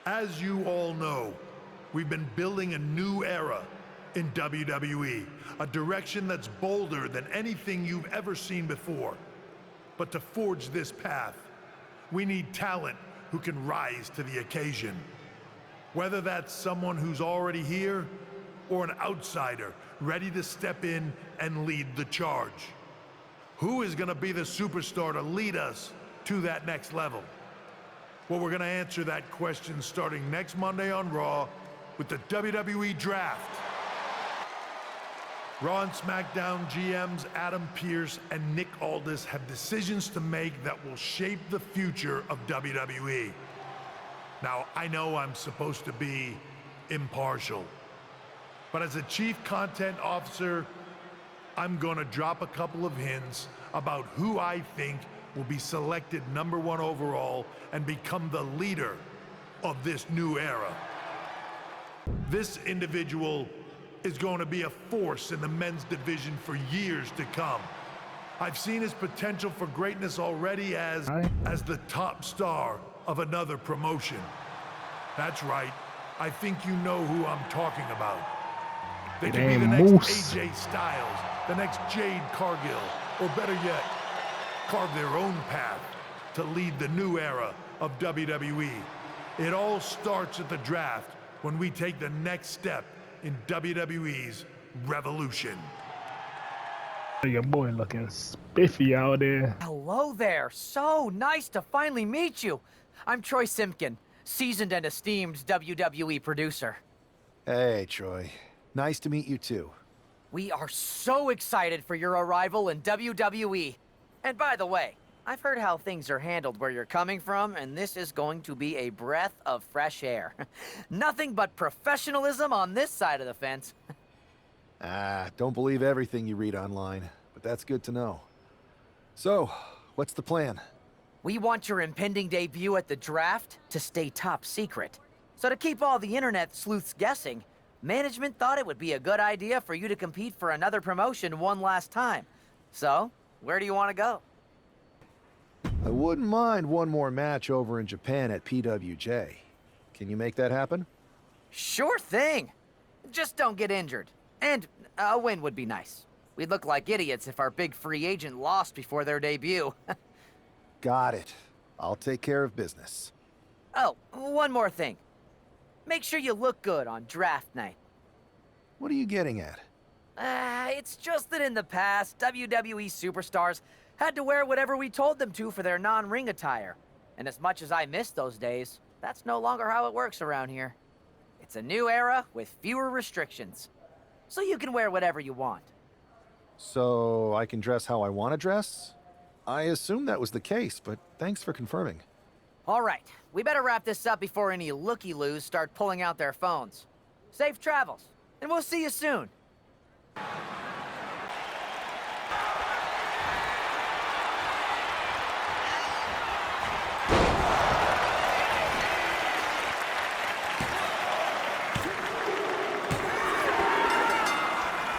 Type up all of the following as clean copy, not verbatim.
As you all know, we've been building a new era in WWE, a direction that's bolder than anything you've ever seen before. But to forge this path, we need talent who can rise to the occasion. Whether that's someone who's already here, or an outsider ready to step in and lead the charge. Who is gonna be the superstar to lead us to that next level? Well, we're gonna answer that question starting next Monday on Raw with the WWE Draft. Raw and SmackDown GMs Adam Pearce and Nick Aldis have decisions to make that will shape the future of WWE. Now, I know I'm supposed to be impartial, but as a chief content officer, I'm gonna drop a couple of hints about who I think will be selected #1 overall and become the leader of this new era. This individual is going to be a force in the men's division for years to come. I've seen his potential for greatness already as the top star of another promotion. That's right, I think you know who I'm talking about. They could be the next AJ Styles, the next Jade Cargill, or better yet, carve their own path to lead the new era of WWE. It all starts at the draft when we take the next step in WWE's revolution. Your boy looking spiffy out there. Hello there. So nice to finally meet you. I'm Troy Simpkin, seasoned and esteemed WWE producer. Hey, Troy. Nice to meet you too. We are so excited for your arrival in WWE. And by the way, I've heard how things are handled where you're coming from, and this is going to be a breath of fresh air. Nothing but professionalism on this side of the fence. Don't believe everything you read online, but that's good to know. So, what's the plan? We want your impending debut at the draft to stay top secret. So to keep all the internet sleuths guessing, management thought it would be a good idea for you to compete for another promotion one last time. So, where do you want to go? I wouldn't mind one more match over in Japan at PWJ. Can you make that happen? Sure thing. Just don't get injured. And a win would be nice. We'd look like idiots if our big free agent lost before their debut. Got it. I'll take care of business. Oh, one more thing. Make sure you look good on draft night. What are you getting at? It's just that in the past, WWE superstars had to wear whatever we told them to for their non-ring attire. And as much as I miss those days, that's no longer how it works around here. It's a new era with fewer restrictions. So you can wear whatever you want. So I can dress how I want to dress? I assumed that was the case, but thanks for confirming. All right, we better wrap this up before any looky-loos start pulling out their phones. Safe travels, and we'll see you soon.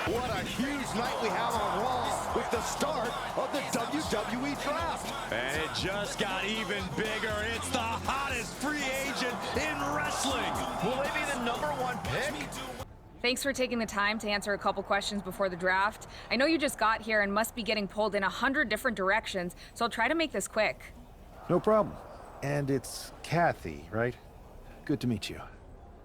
What a huge night we have on Raw with the start of the WWE Draft. And it just got even bigger. It's the hottest free agent in wrestling. Will they be the #1 pick? Thanks for taking the time to answer a couple questions before the draft. I know you just got here and must be getting pulled in 100 different directions, so I'll try to make this quick. No problem. And it's Kathy, right? Good to meet you.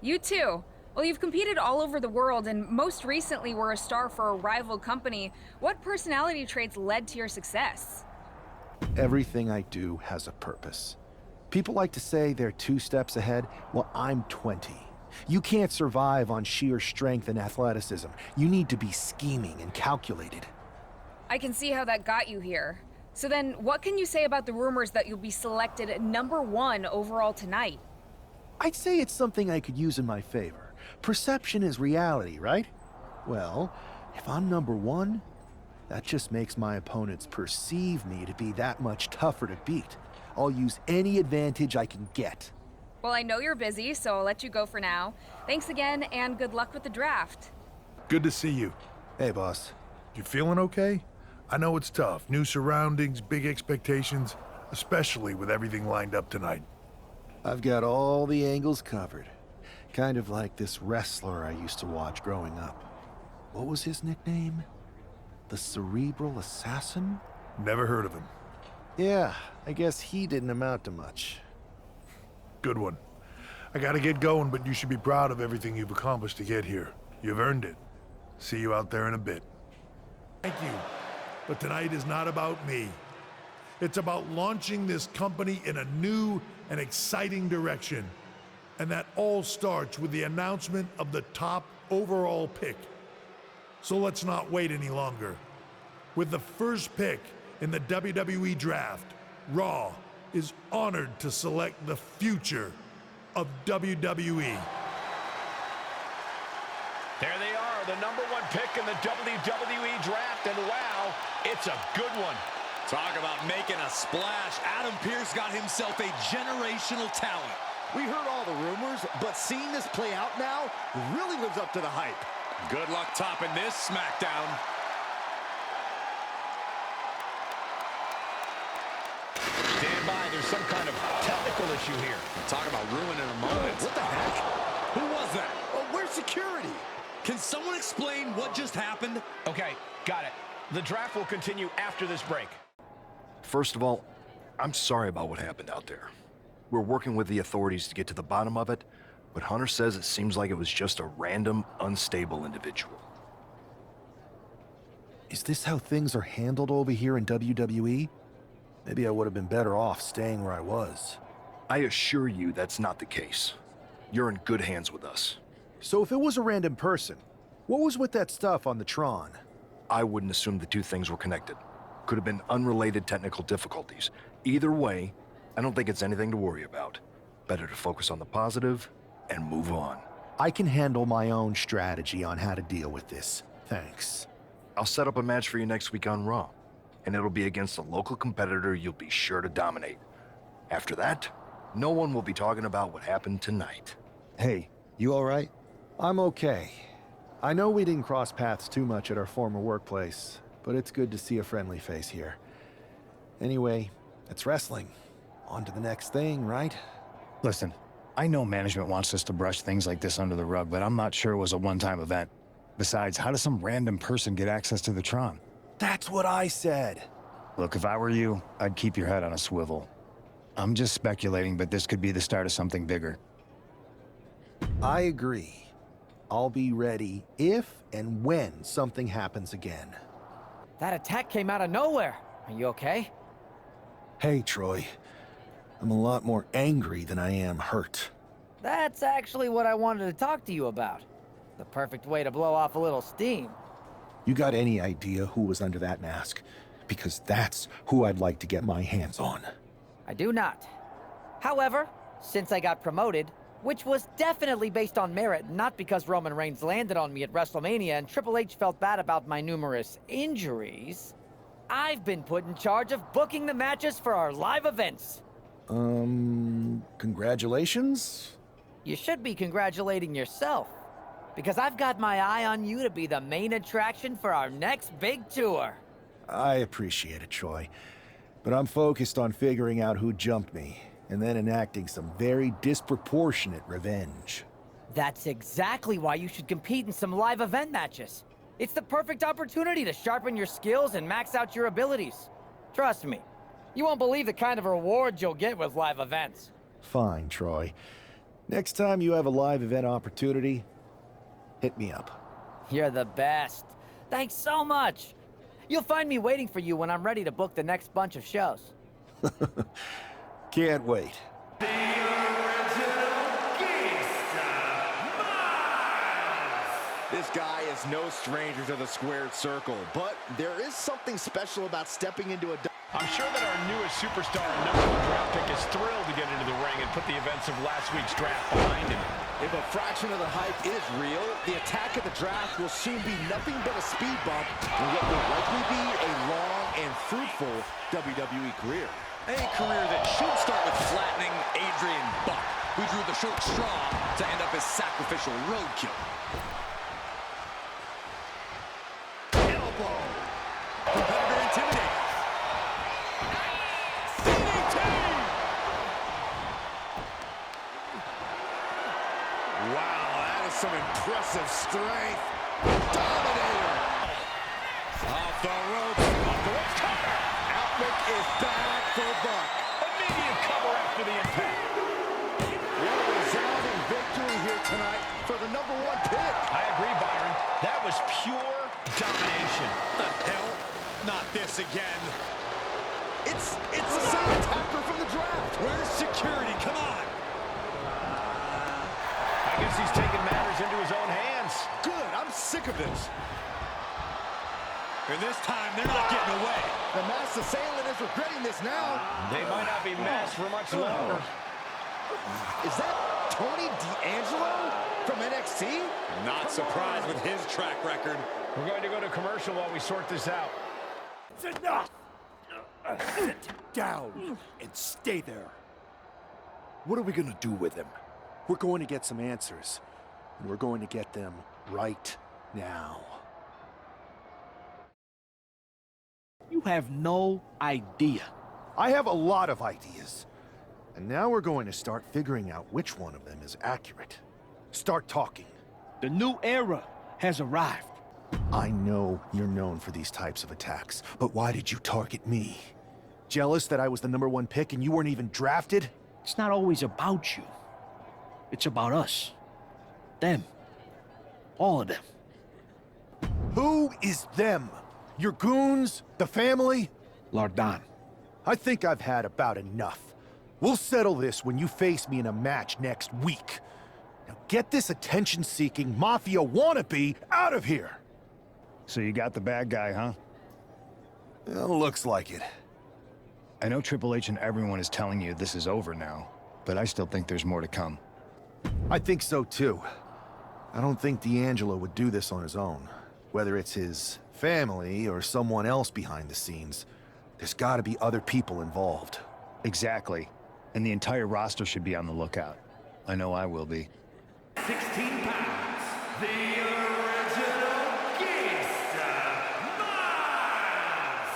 You too. Well, you've competed all over the world and most recently were a star for a rival company. What personality traits led to your success? Everything I do has a purpose. People like to say they're 2 steps ahead. Well, I'm 20. You can't survive on sheer strength and athleticism. You need to be scheming and calculated. I can see how that got you here. So then, what can you say about the rumors that you'll be selected #1 overall tonight? I'd say it's something I could use in my favor. Perception is reality, right? Well, if I'm #1, that just makes my opponents perceive me to be that much tougher to beat. I'll use any advantage I can get. Well, I know you're busy, so I'll let you go for now. Thanks again, and good luck with the draft. Good to see you. Hey, boss. You feeling okay? I know it's tough. New surroundings, big expectations, especially with everything lined up tonight. I've got all the angles covered. Kind of like this wrestler I used to watch growing up. What was his nickname? The Cerebral Assassin? Never heard of him. Yeah, I guess he didn't amount to much. Good one. I gotta get going, but you should be proud of everything you've accomplished to get here. You've earned it. See you out there in a bit. Thank you. But tonight is not about me. It's about launching this company in a new and exciting direction. And that all starts with the announcement of the top overall pick. So let's not wait any longer. With the first pick in the WWE Draft, Raw is honored to select the future of WWE. There they are, the #1 pick in the WWE Draft, and wow, it's a good one. Talk about making a splash. Adam Pearce got himself a generational talent. We heard all the rumors, but seeing this play out now really lives up to the hype. Good luck topping this SmackDown. Stand by, there's some kind of technical issue here. Talk about ruining a moment. What the heck? Who was that? Oh, where's security? Can someone explain what just happened? Okay, got it. The draft will continue after this break. First of all, I'm sorry about what happened out there. We're working with the authorities to get to the bottom of it, but Hunter says it seems like it was just a random, unstable individual. Is this how things are handled over here in WWE? Maybe I would have been better off staying where I was. I assure you that's not the case. You're in good hands with us. So if it was a random person, what was with that stuff on the Tron? I wouldn't assume the two things were connected. Could have been unrelated technical difficulties. Either way, I don't think it's anything to worry about. Better to focus on the positive and move on. I can handle my own strategy on how to deal with this. Thanks. I'll set up a match for you next week on Raw, and it'll be against a local competitor you'll be sure to dominate. After that, no one will be talking about what happened tonight. Hey, you all right? I'm okay. I know we didn't cross paths too much at our former workplace, but it's good to see a friendly face here. Anyway, it's wrestling. On to the next thing, right? Listen, I know management wants us to brush things like this under the rug, but I'm not sure it was a one-time event. Besides, how does some random person get access to the Tron? That's what I said. Look, if I were you, I'd keep your head on a swivel. I'm just speculating, but this could be the start of something bigger. I agree. I'll be ready if and when something happens again. That attack came out of nowhere. Are you okay? Hey, Troy. I'm a lot more angry than I am hurt. That's actually what I wanted to talk to you about. The perfect way to blow off a little steam. You got any idea who was under that mask? Because that's who I'd like to get my hands on. I do not. However, since I got promoted, which was definitely based on merit, not because Roman Reigns landed on me at WrestleMania and Triple H felt bad about my numerous injuries, I've been put in charge of booking the matches for our live events. Congratulations? You should be congratulating yourself, because I've got my eye on you to be the main attraction for our next big tour. I appreciate it, Troy. But I'm focused on figuring out who jumped me, and then enacting some very disproportionate revenge. That's exactly why you should compete in some live event matches. It's the perfect opportunity to sharpen your skills and max out your abilities. Trust me, you won't believe the kind of rewards you'll get with live events. Fine, Troy. Next time you have a live event opportunity, hit me up. You're the best. Thanks so much. You'll find me waiting for you when I'm ready to book the next bunch of shows. Can't wait. This guy is no stranger to the squared circle, but there is something special about stepping into a... I'm sure that our newest superstar and #1 draft pick is thrilled to get into the ring and put the events of last week's draft behind him. If a fraction of the hype is real, the attack of the draft will soon be nothing but a speed bump in what will likely be a long and fruitful WWE career. A career that should start with flattening Adrian Buck, who drew the short straw to end up as sacrificial roadkill. Elbow. Competitor intimidated. DDT! Wow, that is some impressive strength. Dominator. Off the ropes. Off the ropes. Cover. Outlook is back for Buck. Immediate cover after the impact. What a resounding victory here tonight for the #1 pick. I agree, Byron. That was pure domination. The hell? Not this again. It's the same attacker from the draft. Where's security? Come on. I guess he's taking matters into his own hands. Good. I'm sick of this. And this time, they're not getting away. The masked assailant is regretting this now. They might not be masked for much longer. Is that Tony D'Angelo from NXT? Not surprised with his track record. We're going to go to commercial while we sort this out. It's enough! Sit down and stay there. What are we gonna do with him? We're going to get some answers, and we're going to get them right now. You have no idea. I have a lot of ideas. And now we're going to start figuring out which one of them is accurate. Start talking. The new era has arrived. I know you're known for these types of attacks, but why did you target me? Jealous that I was the #1 pick and you weren't even drafted? It's not always about you. It's about us. Them. All of them. Who is them? Your goons? The family? Lardan. I think I've had about enough. We'll settle this when you face me in a match next week. Now get this attention-seeking mafia wannabe out of here! So you got the bad guy, huh? Well, looks like it. I know Triple H and everyone is telling you this is over now, but I still think there's more to come. I think so too. I don't think D'Angelo would do this on his own. Whether it's his family or someone else behind the scenes, there's gotta be other people involved. Exactly. And the entire roster should be on the lookout. I know I will be. 16 pounds, the original gangsta, MyRise!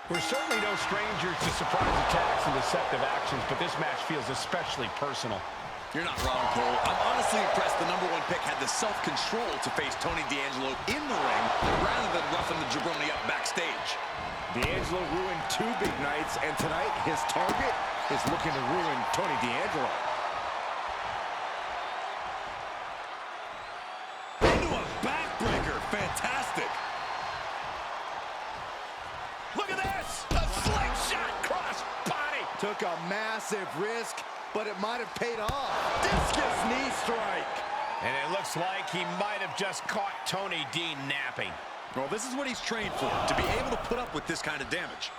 We're certainly no strangers to surprise attacks and deceptive actions, but this match feels especially personal. You're not wrong, Cole. I'm honestly impressed the #1 pick had the self-control to face Tony D'Angelo in the ring rather than roughing the jabroni up backstage. D'Angelo ruined 2 big nights, and tonight his target is looking to ruin Tony D'Angelo. Into a backbreaker. Fantastic. Look at this. A slingshot cross body. Took a massive risk, but it might have paid off. Discus knee strike. And it looks like he might have just caught Tony D napping. Well, this is what he's trained for, to be able to put up with this kind of damage.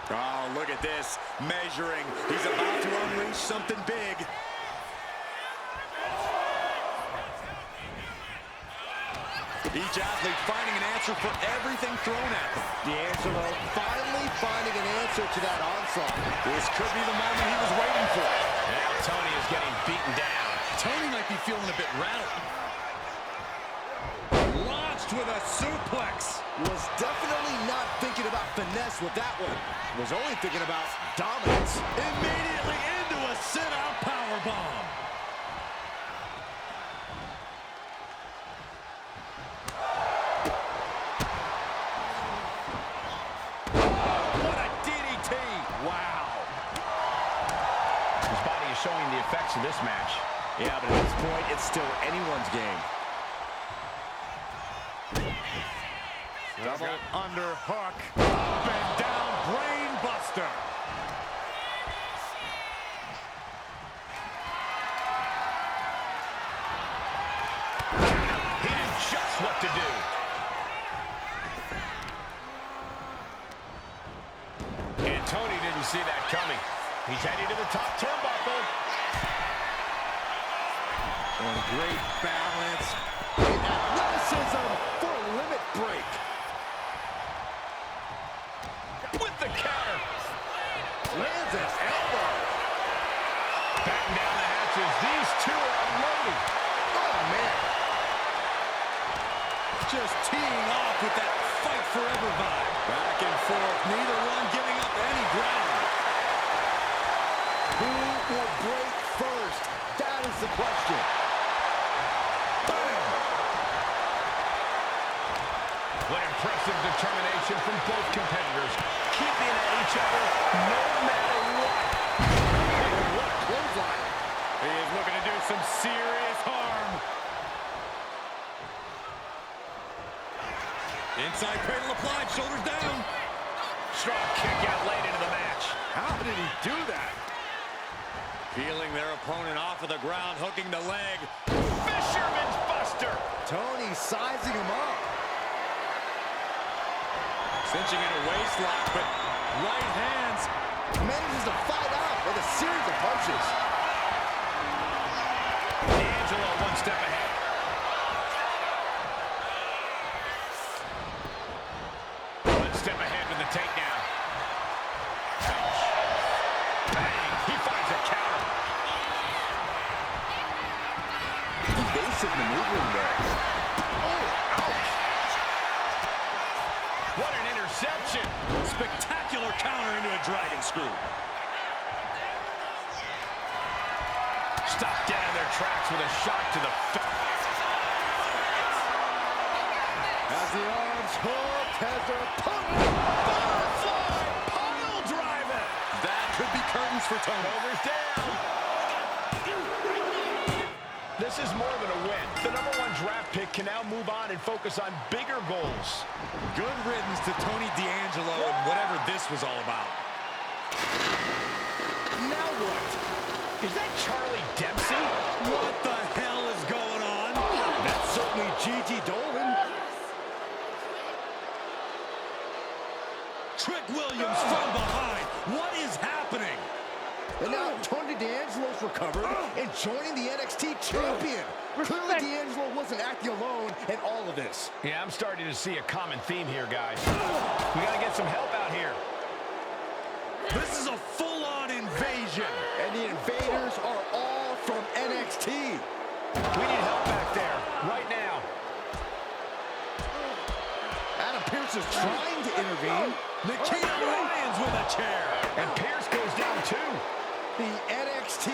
Oh, look at this. Measuring. He's about to unleash something big. Each athlete finding an answer for everything thrown at them. D'Angelo finally finding an answer to that onslaught. This could be the moment he was waiting for. Now Tony is getting beaten down. Tony might be feeling a bit rattled. Launched with a suplex. Was definitely not thinking about finesse with that one. Was only thinking about dominance. Immediately into a sit-out powerbomb. What a DDT! Wow. His body is showing the effects of this match. Yeah, but at this point, it's still anyone's game. Double underhook. Up and down, brain buster. He knew just what to do. And Tony didn't see that coming. He's heading to the top turnbuckle. And great balance. Athleticism for a limit break. With the counter. Lands an elbow. Batten down the hatches. These two are loaded. Oh, man. Just teeing going off with that fight forever vibe. Back and forth, neither one giving up any ground. Who will break first? That is the question. Bam! What impressive determination from both competitors, keeping at each other no matter what. What a clothesline. He is looking to do some serious harm. Inside cradle applied, shoulders down. Strong kick out late into the match. How did he do that? Peeling their opponent off of the ground, hooking the leg. Fisherman's Buster. Tony sizing him up. Cinching in a waist lock, but right hands. Manages to fight out with a series of punches. D'Angelo one step ahead. One step ahead with the takedown. Ouch. Bang. He finds a counter. Evasive maneuvering there. Oh, ouch. What an interception. Spectacular counter into a dragon screw. Stopped dead in their tracks with a shot to the face. As the arms hooked, has their opponent. Butterfly pile driver. That could be curtains for Tony. Shoulders down. This is more than a win. The #1 draft pick can now move on and focus on bigger goals. Good riddance to Tony D'Angelo and whatever this was all about. Now what? Is that Charlie Dempsey? What the hell is going on? That's certainly Gigi Dolan. Trick Williams from behind. What is happening? And now Tony D'Angelo's recovered and joining the NXT champion. Clearly D'Angelo wasn't acting alone in all of this. Yeah, I'm starting to see a common theme here, guys. We got to get some help out here. This is a full-on invasion. And the invaders are all from NXT. We need help back there, right now. Adam Pearce is trying to intervene. Nikita Lyons with a chair. And Pearce goes down too. The NXT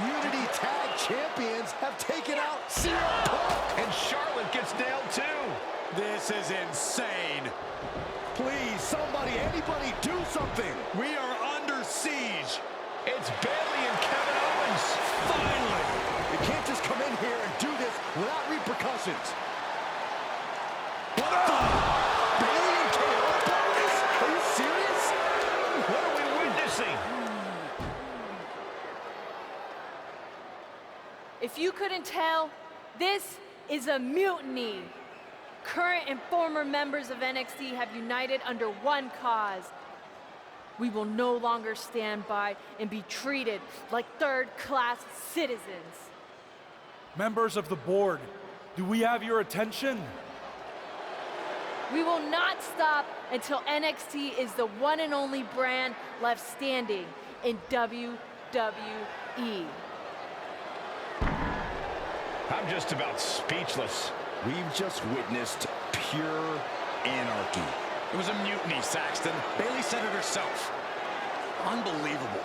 Unity Tag Champions have taken out CM Punk. And Charlotte gets nailed too. This is insane. Please, somebody, anybody, do something. We are under siege. It's Bayley and Kevin Owens. Finally. You can't just come in here and do this without repercussions. What the? Bayley and KO boys? Are you serious? What are we witnessing? If you couldn't tell, this is a mutiny. Current and former members of NXT have united under one cause. We will no longer stand by and be treated like third-class citizens. Members of the board, do we have your attention? We will not stop until NXT is the one and only brand left standing in WWE. I'm just about speechless. We've just witnessed pure anarchy. It was a mutiny, Saxton. Bayley said it herself. Unbelievable.